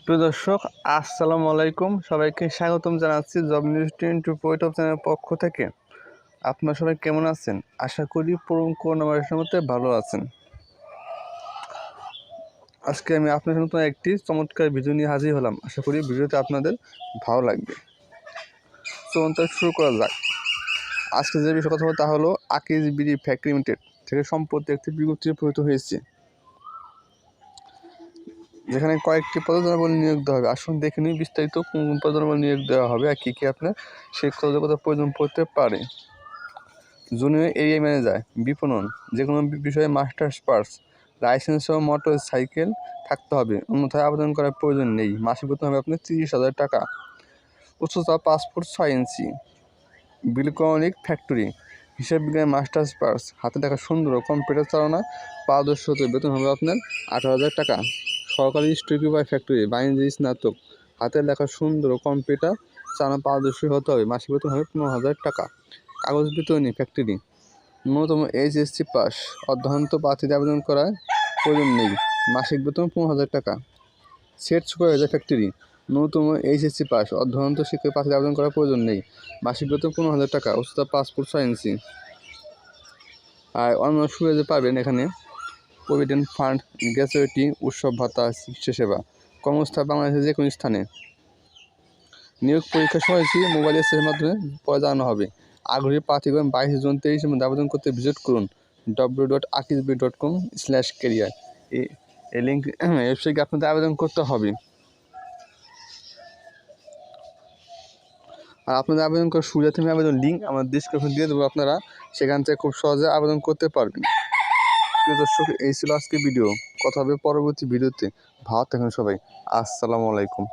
প্রিয় দর্শক, আসসালামু আলাইকুম। সবাইকে স্বাগতম জানাচ্ছি জব নিউজ 24 চ্যানেলের পক্ষ থেকে। আপনারা সবাই কেমন আছেন? আশা করি করোনা ভাইরাসের মধ্যে ভালো আছেন। আজকে আমি আপনাদের নতুন একটি চমৎকার ভিডিও নিয়ে হাজির হলাম। আশা করি ভিডিওতে আপনাদের ভালো লাগবে। চলুন তাহলে শুরু করা যাক। আজকে যে বিষয়ে কথা বলবো তা হলো আকিজ বিড়ি ফ্যাক্টরি লিমিটেড থেকে সম্প্রতি একটি বিজ্ঞপ্তি প্রকাশিত হয়েছে, যেখানে কয়েকটি পদজনবল নিয়োগ দেওয়া হবে। আসুন দেখে নিই বিস্তারিত কোন কোন পদজনবল নিয়োগ দেওয়া হবে আর কী কী আপনার সেই পদযোগ্যতা প্রয়োজন পড়তে পারে। জুনিয়র এরিয়া ম্যানেজার, বিপণন, যে কোনো বিষয়ে মাস্টার্স পাস, লাইসেন্স ও মোটর সাইকেল থাকতে হবে, অন্যথায় আবেদন করার প্রয়োজন নেই। মাসিক বেতন হবে আপনার 30,000 টাকা। উচ্চতা 5 ফুট 6 ইঞ্চি। বিলকনিক ফ্যাক্টরি, হিসাব বিজ্ঞানে মাস্টার্স পাস, হাতে লেখা সুন্দর ও কম্পিউটার চালানো পারদর্শী হতে বেতন হবে আপনার 18,000 টাকা। সরকারি স্টুকিপার ফ্যাক্টরি, বাণিজ্য স্নাতক, হাতের লেখা সুন্দর ও কম্পিউটার চালানো পারদর্শী হতে হবে, মাসিক বেতন হবে 15,000 টাকা। কাগজ বিতরণী ফ্যাক্টরি, ন্যূনতম এইচএসসি পাস, অধ্যয়নত প্রার্থীদের আবেদন করার প্রয়োজন নেই, মাসিক বেতন 15,000 টাকা। সেট সুপারভাইজার ফ্যাক্টরি, ন্যূনতম এইচএসসি পাস, অধ্যয়নত শিক্ষক প্রার্থীদের আবেদন করার প্রয়োজন নেই, মাসিক বেতন 15,000 টাকা। উচ্চতা 5 ফুট 6 ইঞ্চি। আর অন্য সুবিধা পাবেন এখানে প্রভিডেন্ট ফান্ড, গ্র্যাচুইটি, উৎসব ভাতা, চিকিৎসা সেবা। কর্মস্থল বাংলাদেশের যে কোনো স্থানে। নিয়োগ পরীক্ষার সময়সূচি মোবাইল এসের মাধ্যমে পরে জানানো হবে। আগ্রহী প্রার্থীগণ 22 জুন 23 মধ্যে আবেদন করতে ভিজিট করুন www.akijbiri.com/career। এই লিঙ্ক ওয়েবসাইটে আপনাদের আবেদন করতে হবে। আর আপনাদের আবেদন করার সুবিধা থেকে আবেদন লিঙ্ক আমার ডিসক্রিপশন দিয়ে দেবো, আপনারা সেখান থেকে খুব সহজে আবেদন করতে পারবেন। প্রিয় দর্শক, এই ছিল আজকে ভিডিও। কথা হবে পরবর্তী ভিডিওতে। ভালো থাকুন সবাই। আসসালামু আলাইকুম।